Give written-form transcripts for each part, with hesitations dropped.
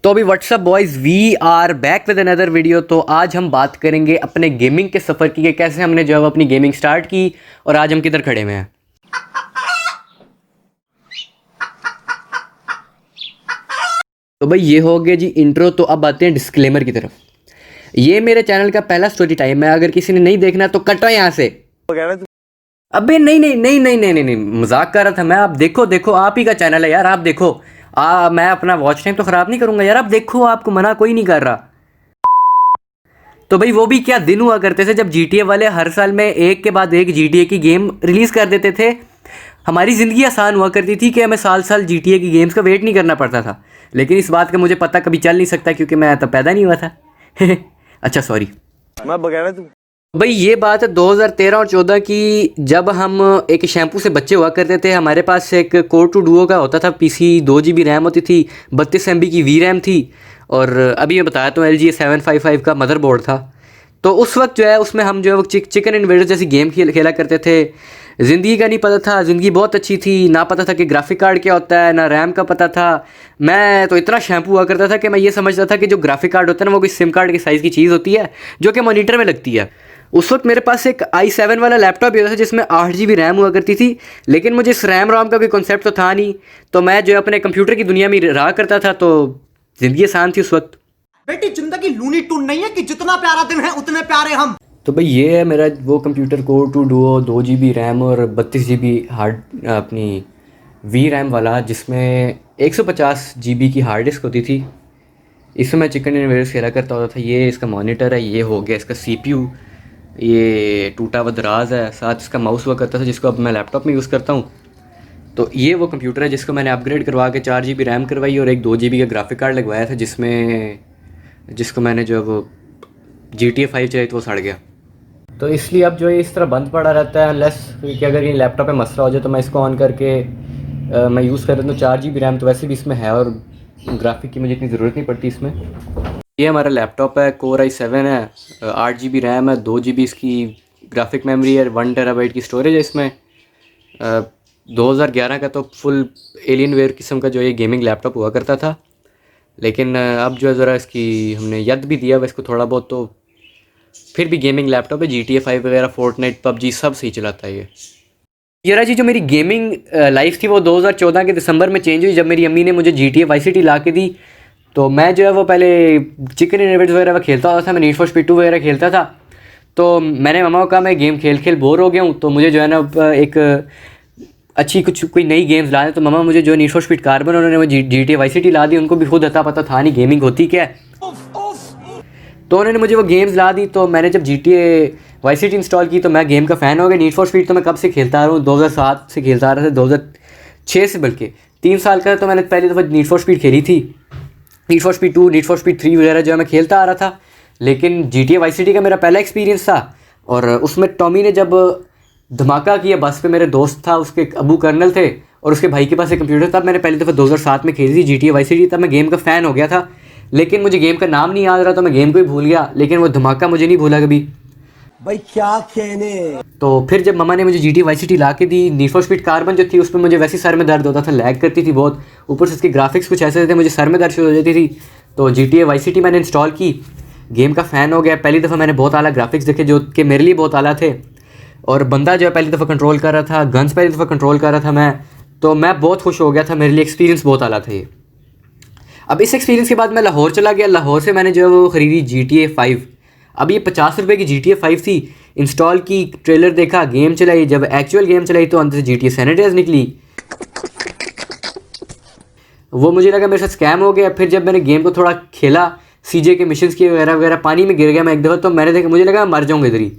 तो अभी what's up boys we are back with another video. तो आज हम बात करेंगे अपने गेमिंग के सफ़र की कि कैसे हमने जो है अपनी गेमिंग स्टार्ट की और आज हम किधर खड़े हुए हैं। तो भाई ये हो गया जी इंट्रो। तो अब आते हैं डिस्क्लेमर की तरफ। ये मेरे चैनल का पहला स्टोरी टाइम है, अगर किसी ने नहीं देखना तो कटो यहाँ से। अबे नहीं नहीं नहीं नहीं नहीं नहीं, नहीं मजाक कर रहा था मैं। आप देखो देखो, आप ही का चैनल है यार, आप देखो। मैं अपना वॉच टाइम तो ख़राब नहीं करूँगा यार, आप देखो, आपको मना कोई नहीं कर रहा। तो भाई वो भी क्या दिन हुआ करते थे जब GTA वाले हर साल में एक के बाद एक GTA की गेम रिलीज़ कर देते थे। हमारी ज़िंदगी आसान हुआ करती थी कि हमें साल साल GTA की गेम्स का वेट नहीं करना पड़ता था। लेकिन इस बात का मुझे पता कभी चल नहीं सकता क्योंकि मैं तब पैदा नहीं हुआ था। अच्छा सॉरी, मैं बगैर तू। भाई ये बात है 2013 और 14 की, जब हम एक शैम्पू से बच्चे हुआ करते थे। हमारे पास एक कोर टू डुओ का होता था PC, 2 GB रैम होती थी, 32 MB की वी रैम थी और अभी मैं बताया तो LG 755 का मदरबोर्ड था। तो उस वक्त जो है उसमें हम जो है वो चिकन इन्वेडर्स जैसी गेम खेला करते थे। ज़िंदगी का नहीं पता था, ज़िंदगी बहुत अच्छी थी, ना पता था कि ग्राफिक कार्ड क्या होता है, ना रैम का पता था। मैं तो इतना शैम्पू हुआ करता था कि मैं ये समझता था कि जो ग्राफिक कार्ड होता है ना वो कोई सिम कार्ड की साइज़ की चीज़ होती है जो कि मॉनिटर में लगती है। उस वक्त मेरे पास एक i7 वाला लैपटॉप भी होता था जिसमें 8 GB रैम हुआ करती थी, लेकिन मुझे इस रैम रोम का कोई कॉन्सेप्ट तो था नहीं। तो मैं जो अपने कंप्यूटर की दुनिया में रहा करता था, तो ज़िंदगी आसान थी उस वक्त। बेटी जिंदगी लूनी टून नहीं है कि जितना प्यारा दिन है उतने प्यारे हम। तो भाई ये है मेरा वो computer, core two duo, 2 GB RAM और 32 GB हार्ड अपनी वी रैम वाला, जिसमें 150 GB की हार्ड डिस्क होती थी। इसमें मैं चिकन इन्वेडर्स खेला करता होता था। ये इसका मॉनिटर है, ये हो गया इसका CPU, ये टूटा हुआ दराज है, साथ इसका माउस हुआ करता था जिसको अब मैं लैपटॉप में यूज़ करता हूँ। तो ये वो कंप्यूटर है जिसको मैंने अपग्रेड करवा के 4 GB रैम करवाई और एक 2 GB का ग्राफिक कार्ड लगवाया था, जिसको मैंने जो वो GTA 5 चलाई तो वो सड़ गया। तो इसलिए अब जो है इस तरह बंद पड़ा रहता है, अनलेस कि अगर ये लैपटॉप में मसला हो जाए तो मैं इसको ऑन करके मैं यूज़ कर रहा हूँ। 4 GB रैम तो वैसे भी इसमें है और ग्राफिक की मुझे इतनी ज़रूरत नहीं पड़ती इसमें। ये हमारा लैपटॉप है, Core i7 है, 8 GB रैम है, 2 GB इसकी ग्राफिक मेमोरी है, 1 TB की स्टोरेज है इसमें। 2011 का तो फुल एलियनवेयर किस्म का जो ये गेमिंग लैपटॉप हुआ करता था, लेकिन अब जो है ज़रा इसकी हमने यद भी दिया हुआ इसको थोड़ा बहुत, तो फिर भी गेमिंग लैपटॉप है। GTA 5 वगैरह, फोर्टनाइट, PUBG सब सही चलाता है ये रहा जी। जो मेरी गेमिंग लाइफ थी वो 2014 के दिसंबर में चेंज हुई जब मेरी अम्मी ने मुझे GTA Vice City ला के दी। तो मैं जो है वो पहले चिकन इन्वेडर्स वगैरह खेलता होता था, मैं नीड फॉर स्पीड 2 वगैरह खेलता था। तो मैंने मामा को कहा मैं गेम खेल खेल बोर हो गया हूँ, तो मुझे जो है ना एक अच्छी कोई नई गेम्स ला दें। तो मामा मुझे जो नीड फॉर स्पीड कार्बन, उन्होंने मुझे GTA Vice City ला दी। उनको भी खुद अता पता था नहीं गेमिंग होती क्या है, तो उन्होंने मुझे वो गेम्स ला दी। तो मैंने जब GTA Vice City इंस्टॉल की तो मैं गेम का फ़ैन हो गया। नीड फॉर स्पीड तो मैं कब से खेलता आ रहा हूँ, 2007 से खेलता आ रहा था, 2006 से, बल्कि 3 साल का तो मैंने पहले दफ़ा नीड फॉर स्पीड खेली थी। Need for speed 2, need for speed 3 वगैरह जो है मैं खेलता आ रहा था। लेकिन GTA Vice City का मेरा पहला एक्सपीरियंस था और उसमें टॉमी ने जब धमाका किया बस पे, मेरे दोस्त था, उसके अबू कर्नल थे और उसके भाई के पास एक कंप्यूटर था। मैंने पहली दफ़ा 2007 में खेली थी GTA Vice City। तब मैं गेम का फ़ैन हो गया था, लेकिन मुझे गेम का नाम नहीं याद रहा तो मैं गेम को ही भूल गया, लेकिन वो धमाका मुझे नहीं भूला कभी। भाई क्या कहने। तो फिर जब मम्मा ने मुझे GTA Vice City ला के दी, नीड फॉर स्पीड कार्बन जो थी उस पर मुझे वैसे सर में दर्द होता था, लैग करती थी बहुत, ऊपर से इसके ग्राफिक्स कुछ ऐसे थे, मुझे सर में दर्द शुरू हो जाती थी। तो GTA Vice City मैंने इंस्टॉल की, गेम का फ़ैन हो गया। पहली दफ़ा मैंने बहुत आला ग्राफिक्स देखे जो कि मेरे लिए बहुत आला थे, और बंदा जो है पहली दफ़ा कंट्रोल कर रहा था, गन्स पहली दफ़ा कंट्रोल कर रहा था मैं, तो मैं बहुत खुश हो गया था। मेरे लिए एक्सपीरियंस बहुत आला था ये। अब इस एक्सपीरियंस के बाद मैं लाहौर चला गया। लाहौर से मैंने जो है वो ख़रीदी GTA 5। अब ये 50 रुपये की GTA 5 थी। इंस्टॉल की, ट्रेलर देखा, गेम चलाई। जब एक्चुअल गेम चलाई तो अंदर से GTA San Andreas निकली। वो मुझे लगा मेरे साथ स्कैम हो गया। फिर जब मैंने गेम को थोड़ा खेला, CJ के मिशंस किए वगैरह वगैरह, पानी में गिर गया मैं एक दफ़ा। तो मैंने देखा, मुझे लगा मर जाऊँगा इधर ही,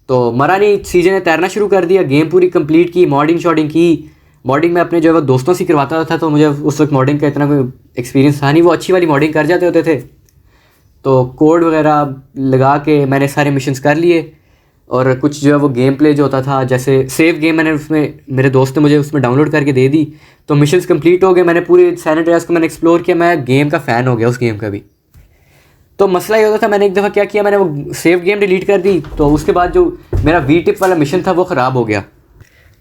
तो मरा नहीं। CJ ने तैरना शुरू कर दिया, गेम पूरी कंप्लीट की, मॉडिंग शॉडिंग की। मॉडिंग में अपने जो है वो दोस्तों से करवाता था, तो मुझे उस वक्त मॉडिंग का इतना कोई एक्सपीरियंस था नहीं। वो अच्छी वाली मॉडिंग कर जाते होते थे, तो कोड वगैरह लगा के मैंने सारे मिशंस कर लिए। और कुछ जो है वो गेम प्ले जो होता था, जैसे सेव गेम, मैंने उसमें, मेरे दोस्त ने मुझे उसमें डाउनलोड करके दे दी, तो मिशंस कंप्लीट हो गए। मैंने पूरे सैन एंड्रियास को मैंने एक्सप्लोर किया। मैं गेम का फ़ैन हो गया उस गेम का भी। तो मसला ये होता था, मैंने एक दफ़ा क्या किया, मैंने वो सेव गेम डिलीट कर दी। तो उसके बाद जो मेरा V-Tip वाला मिशन था वो ख़राब हो गया।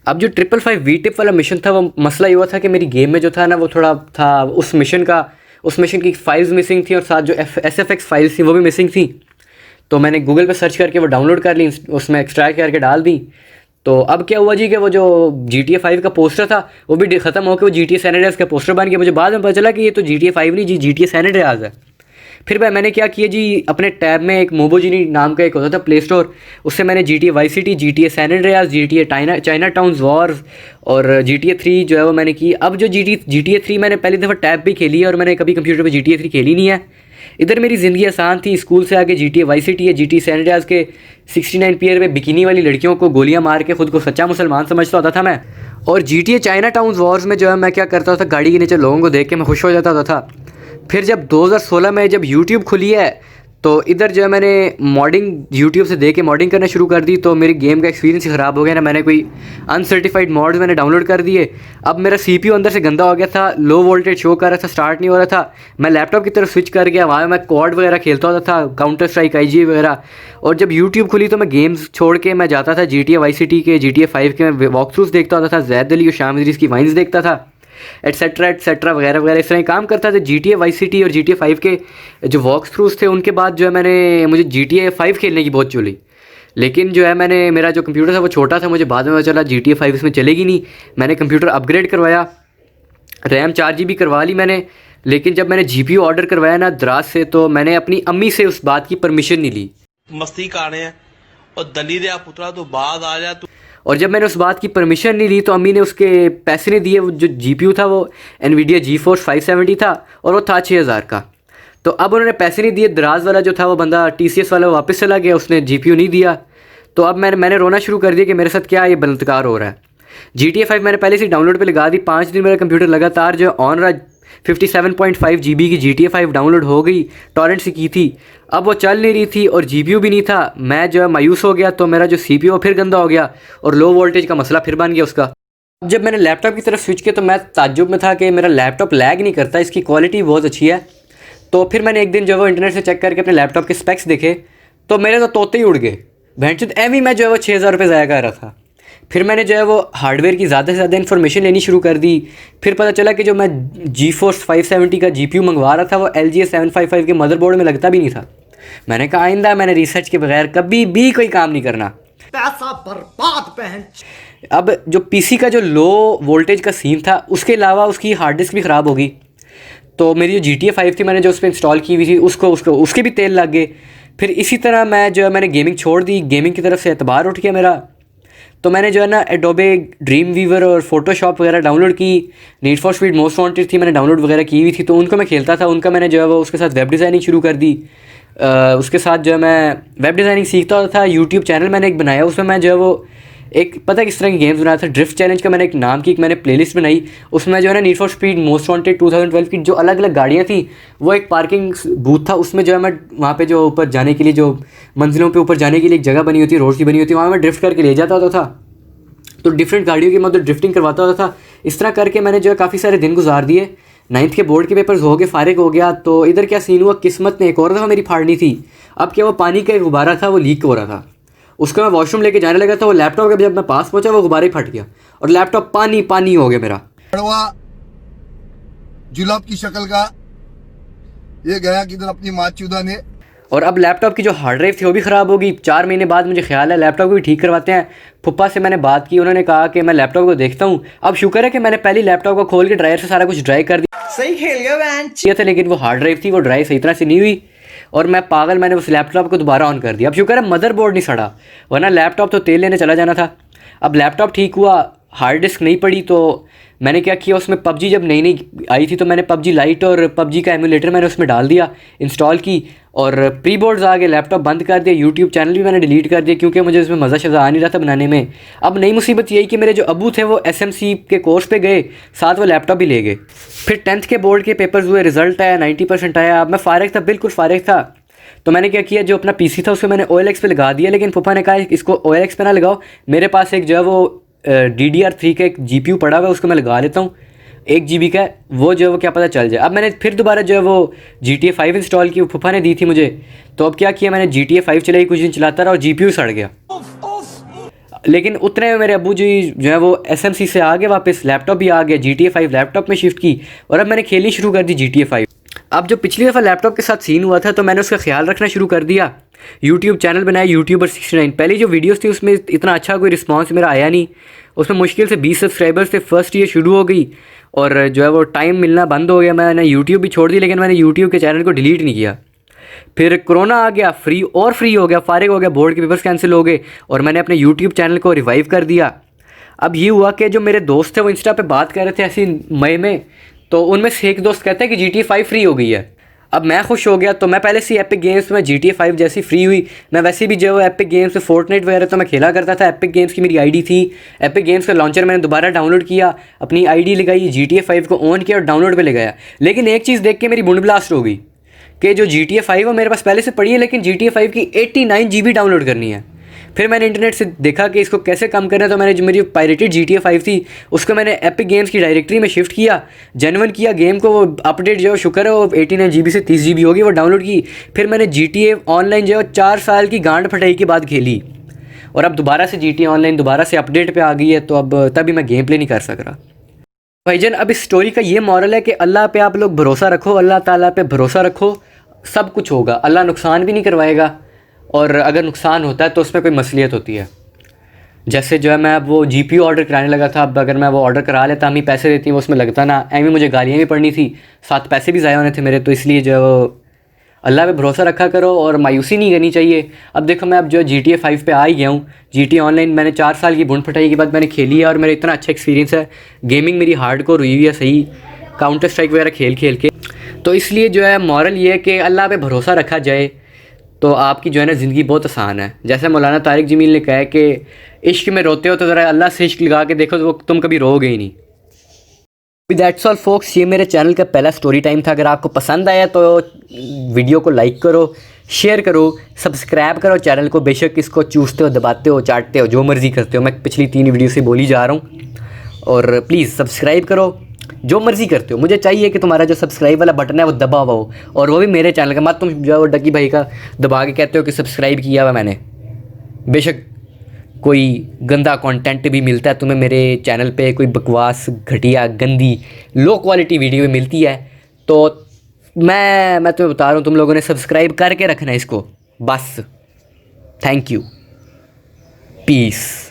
अब जो 555 V-Tip वाला मिशन था, वो मसला ये हुआ था कि मेरी गेम में जो था ना वो थोड़ा था, उस मिशन का, उस मिशन की फाइल्स मिसिंग थी और साथ जो SFX फाइल्स थी वो भी मिसिंग थी। तो मैंने गूगल पे सर्च करके वो डाउनलोड कर ली, उसमें एक्सट्रैक्ट करके डाल दी। तो अब क्या हुआ जी कि वो जो GTA 5 का पोस्टर था वो भी ख़त्म होकर वो GTA San Andreas का पोस्टर बन गया। मुझे बाद में पता चला कि ये तो GTA 5 नहीं जी, GTA San Andreas है। फिर मैंने क्या किया जी, अपने टैब में एक मोबोजिनी नाम का एक होता था प्ले स्टोर, उससे मैंने GTA Vice City, GTA San Andreas, GTA China towns Wars और GTA 3 जो है वो मैंने की। अब जो GTA 3 मैंने पहली दफ़ा टैब भी खेली है और मैंने कभी कंप्यूटर पे GTA 3 खेली नहीं है। इधर मेरी ज़िंदगी आसान थी, स्कूल से आगे GTA Vice City है, GTA San Andreas के 69 पियर पे बिकिनी वाली लड़कियों को गोलियां मार के खुद को सच्चा मुसलमान समझता होता था मैं। और GTA चाइना टाउन्स वॉर्स में जो है मैं क्या करता था, गाड़ी के नीचे लोगों को देख के मैं खुश हो जाता था। फिर जब 2016 में जब YouTube खुली है तो इधर जो है मैंने मॉडिंग YouTube से देख के मॉडिंग करना शुरू कर दी। तो मेरी गेम का एक्सपीरियंस ही ख़राब हो गया ना, मैंने कोई अनसर्टिफाइड मॉड्स मैंने डाउनलोड कर दिए। अब मेरा CPU अंदर से गंदा हो गया था, लो वोल्टेज शो कर रहा था, स्टार्ट नहीं हो रहा था। मैं लैपटॉप की तरफ स्विच कर गया, वहाँ मैं कॉड वगैरह खेलता होता था, काउंटर स्ट्राइक IG वगैरह। और जब YouTube खुली तो मैं गेम्स छोड़ के मैं जाता था GTA Vice City के, GTA 5 के मैं वॉक थ्रूज देखता होता था, जैद अली और शाम अजीज़ की वाइन्स देखता था, एटसेट्रा वगैरह वगैरह। इस तरह काम करता था। GTA Vice City और GTA 5 के जो वॉक थ्रूज थे उनके बाद जो है मुझे GTA 5 खेलने की बहुत चुली। लेकिन जो है मेरा जो कंप्यूटर था वो छोटा था, मुझे बाद में पता चला GTA 5 इसमें चलेगी नहीं। मैंने कंप्यूटर अपग्रेड करवाया, रैम 4 GB करवा ली मैंने। लेकिन जब मैंने GPU ऑर्डर करवाया ना दराज से, तो मैंने अपनी अम्मी से उस बात की परमिशन नहीं ली। मस्ती कर रहे हैं और दली दे पुत्रा तो बाद आ जा तू। और जब मैंने उस बात की परमिशन नहीं ली तो अम्मी ने उसके पैसे नहीं दिए। वो जो GPU था वो NVIDIA GeForce 570 था और वो था 6000 का। तो अब उन्होंने पैसे नहीं दिए, दराज वाला जो था वो बंदा TCS वाला वापस चला गया, उसने GPU नहीं दिया। तो अब मैंने रोना शुरू कर दिया कि मेरे साथ क्या ये बलात्कार हो रहा है। GTA 5 मैंने पहले से डाउनलोड पे लगा दी, 5 दिन मेरा कंप्यूटर लगातार जो ऑन रहा, 57.5 GB की GTA 5 डाउनलोड हो गई, टॉरेंट से की थी। अब वो चल नहीं रही थी और GPU भी नहीं था। मैं जो है मायूस हो गया, तो मेरा जो CPU फिर गंदा हो गया और लो वोल्टेज का मसला फिर बन गया उसका। अब जब मैंने लैपटॉप की तरफ स्विच किया तो मैं ताज्जुब में था कि मेरा लैपटॉप लैग नहीं करता, इसकी क्वालिटी बहुत अच्छी है। तो फिर मैंने एक दिन जो है वो इंटरनेट से चेक करके अपने लैपटॉप के स्पेक्स देखे, तो मेरे तो तोते ही उड़ गए। भैंचोद एवं मैं जो है वो 6000 रुपये ज़ाया कर रहा था। फिर मैंने जो है वो हार्डवेयर की ज़्यादा से ज़्यादा इन्फॉर्मेशन लेनी शुरू कर दी। फिर पता चला कि जो मैं GeForce 570 का GPU मंगवा रहा था वो LGA 755 के मदरबोर्ड में लगता भी नहीं था। मैंने कहा आइंदा मैंने रिसर्च के बगैर कभी भी कोई काम नहीं करना। पैसा बर्बाद बहन। अब जो PC का जो लो वोल्टेज का सीन था, उसके अलावा उसकी हार्ड डिस्क भी ख़राब हो गई। तो मेरी जो GTA 5 थी मैंने जो उस पर इंस्टॉल की हुई थी उसके भी तेल लग गए। फिर इसी तरह मैंने गेमिंग छोड़ दी, गेमिंग की तरफ से एतबार उठ गया मेरा। तो मैंने जो है ना एडोबे ड्रीम वीवर और फोटोशॉप वगैरह डाउनलोड की। Need for speed most wanted थी, मैंने डाउनलोड वगैरह की हुई थी, तो उनको मैं खेलता था। उनका मैंने जो है वो उसके साथ वेब डिज़ाइनिंग शुरू कर दी। उसके साथ जो है मैं वेब डिज़ाइनिंग सीखता था। यूट्यूब चैनल मैंने एक बनाया, उसमें मैं जो है वो एक पता है किस तरह की गेम्स बनाया था, ड्रिफ्ट चैलेंज का मैंने एक नाम की मैंने प्लेलिस्ट बनाई। उसमें जो है ना need for speed most wanted 2012 की जो अलग अलग गाड़ियाँ थी, वो एक पार्किंग बूथ था, उसमें जो है मैं वहाँ पे जो ऊपर जाने के लिए जो मंजिलों पे ऊपर जाने के लिए एक जगह बनी होती है, रोड की बनी होती है, वहाँ मैं ड्रिफ्ट करके ले जाता होता था। तो डिफरेंट गाड़ियों की मतलब ड्रिफ्टिंग करवाता होता था। इस तरह करके मैंने जो है काफ़ी सारे दिन गुजार दिए। 9th के बोर्ड के पेपर्स हो गए, फारिग हो गया। तो इधर क्या सीन हुआ, किस्मत ने एक और दफ़ा मेरी फाड़नी थी। अब क्या, वो पानी का एक गुब्बारा था, वो लीक हो रहा था। उसका मैं वॉशरूम लेके जाने लगा था, वो लैपटॉप का जब मैं पास पहुंचा वो गुब्बारा ही फट गया और लैपटॉप पानी पानी हो गया मेरा। जुलाब की शक्ल का ये गया किधर अपनी माचूदा ने। और अब लैपटॉप की जो हार्ड ड्राइव थी वो भी ख़राब हो गई। 4 महीने बाद मुझे ख्याल है लैपटॉप को भी ठीक करवाते हैं। फुप्पा से मैंने बात की, उन्होंने कहा कि मैं लैपटॉप को देखता हूँ। अब शुक्र है कि मैंने पहले लैपटॉप को खोल के ड्रायर से सारा कुछ ड्राई कर सही खेल गया दिया था, लेकिन वो हार्ड ड्राइव थी वो ड्राई सही तरह से नहीं हुई और मैं पागल, मैंने उस लैपटॉप को दोबारा ऑन कर दिया। अब शुक्र है मदरबोर्ड नहीं सड़ा, वरना लैपटॉप तो तेल लेने चला जाना था। अब लैपटॉप ठीक हुआ, हार्ड डिस्क नहीं पड़ी, तो मैंने क्या किया, उसमें PUBG जब नई नई आई थी तो मैंने PUBG लाइट और PUBG का एमुलेटर मैंने उसमें डाल दिया, इंस्टॉल की और प्री बोर्ड्स आ गए, लैपटॉप बंद कर दिया। यूट्यूब चैनल भी मैंने डिलीट कर दिया क्योंकि मुझे उसमें मज़ा शज़ा आ नहीं रहा था बनाने में। अब नई मुसीबत यही कि मेरे जो अबू थे वो SMC के कोर्स पे गए, साथ वो लैपटॉप भी ले गए। फिर 10th के बोर्ड के पेपर्स हुए, रिजल्ट आया, 90% आया। अब मैं फारिग था, बिल्कुल फारिग था। तो मैंने क्या किया, जो अपना PC था उसको मैंने OLX पे लगा दिया, लेकिन पापा ने कहा इसको OLX पे ना लगाओ, मेरे पास एक जो है वो DDR3 का एक GPU पड़ा हुआ है, उसको मैं लगा लेता हूँ, 1 GB का है, वो जो है वो क्या पता चल जाए। अब मैंने फिर दोबारा जो है वो GTA 5 इंस्टॉल की, फूफा ने दी थी मुझे। तो अब क्या किया, मैंने GTA 5 चलाई, कुछ दिन चलाता रहा और GPU सड़ गया। लेकिन उतने में मेरे अब्बू जी जो है वो SMC से आ गए वापस, लैपटॉप भी आ गया, GTA 5 लैपटॉप में शिफ्ट की और अब मैंने खेलनी शुरू कर दी GTA 5। अब जो पिछली दफ़ा लैपटॉप के साथ सीन हुआ था तो मैंने उसका ख्याल रखना शुरू कर दिया, यूट्यूब चैनल बनाया यूट्यूबर 69। पहले जो वीडियोस थी उसमें इतना अच्छा कोई रिस्पांस मेरा आया नहीं, उसमें मुश्किल से 20 सब्सक्राइबर्स थे। फर्स्ट ईयर शुरू हो गई और जो है वो टाइम मिलना बंद हो गया, मैंने यूट्यूब भी छोड़ दी, लेकिन मैंने यूट्यूब के चैनल को डिलीट नहीं किया। फिर कोरोना आ गया, फ्री हो गया, फारिग हो गया, बोर्ड के पेपर्स कैंसिल हो गए और मैंने अपने यूट्यूब चैनल को रिवाइव कर दिया। अब ये हुआ कि जो मेरे दोस्त थे वो इंस्टा पे बात कर रहे थे ऐसी मई में, तो उनमें से एक दोस्त कहता है कि GTA 5 फ्री हो गई है। अब मैं खुश हो गया, तो मैं पहले से एपिक गेम्स में GTA 5 जैसी फ्री हुई, मैं वैसे भी जो एपिक गेम्स में फोर्टनाइट वगैरह तो मैं खेला करता था। एपिक गेम्स की मेरी आईडी थी, एपिक गेम्स का लॉन्चर मैंने दोबारा डाउनलोड किया, अपनी आईडी लगाई, GTA 5 को ऑन किया और डाउनलोड पे लगाया। लेकिन एक चीज़ देख के मेरी बुंड ब्लास्ट हो गई कि जो GTA 5 है मेरे पास पहले से पड़ी है, लेकिन GTA 5 की 89 GB डाउनलोड करनी है। फिर मैंने इंटरनेट से देखा कि इसको कैसे कम करना है, तो मैंने जो मेरी पायरेटेड GTA 5 थी उसको मैंने एपिक गेम्स की डायरेक्टरी में शिफ्ट किया, जेन्युइन किया गेम को, वो अपडेट जो शुक्र है वो 89 GB से 30 GB होगी, वो डाउनलोड की। फिर मैंने GTA ऑनलाइन जो है 4 साल की गांड फटाई के बाद खेली और अब दोबारा से GTA ऑनलाइन दोबारा से अपडेट पे आ गई है, तो अब तभी मैं गेम प्ले नहीं कर सक रहा। भाईजान अब इस स्टोरी का ये मॉरल है कि अल्लाह पे आप लोग भरोसा रखो, अल्लाह ताला पे भरोसा रखो, सब कुछ होगा, अल्लाह नुकसान भी नहीं करवाएगा और अगर नुकसान होता है तो उसमें कोई मसलियत होती है। जैसे जो है मैं अब वो GPU ऑर्डर कराने लगा था, अब अगर मैं वो ऑर्डर करा लेता, हम ही पैसे देती वो उसमें लगता ना, एवं मुझे गालियाँ भी पड़नी थी, साथ पैसे भी ज़ाया होने थे मेरे, तो इसलिए जो है वो अल्लाह पे भरोसा रखा करो और मायूसी नहीं करनी चाहिए। अब देखो मैं अब जो है GTA 5 पे आ ही गया हूँ। GTA ऑनलाइन मैंने 4 साल की बुंड फटाई के बाद मैंने खेली है और मेरा इतना अच्छा एक्सपीरियंस है, गेमिंग मेरी हार्डकोर हुई है सही, काउंटर स्ट्राइक वगैरह खेल के। तो इसलिए जो है मॉरल ये है कि अल्लाह पे भरोसा रखा जाए तो आपकी जो है ना ज़िंदगी बहुत आसान है। जैसे मौलाना तारिक जमील ने कहा है कि इश्क में रोते हो तो ज़रा अल्लाह से इश्क लगा के देखो, तो वो तुम कभी रोगे ही नहीं। दैट्स ऑल फोक्स, ये मेरे चैनल का पहला स्टोरी टाइम था। अगर आपको पसंद आया तो वीडियो को लाइक करो, शेयर करो, सब्सक्राइब करो चैनल को। बेशक इसको चूसते हो, दबाते हो, चाटते हो, जो मर्ज़ी करते हो, मैं पिछली 3 वीडियो से बोली जा रहा हूँ। और प्लीज़ सब्सक्राइब करो, जो मर्ज़ी करते हो, मुझे चाहिए कि तुम्हारा जो सब्सक्राइब वाला बटन है वो दबा हुआ हो, और वो भी मेरे चैनल का, मत तुम जो डकी भाई का दबा के कहते हो कि सब्सक्राइब किया हुआ मैंने। बेशक कोई गंदा कंटेंट भी मिलता है तुम्हें मेरे चैनल पे, कोई बकवास घटिया गंदी लो क्वालिटी वीडियो भी मिलती है, तो मैं तुम्हें बता रहा हूँ, तुम लोगों ने सब्सक्राइब करके रखना है इसको बस। Thank you, piece.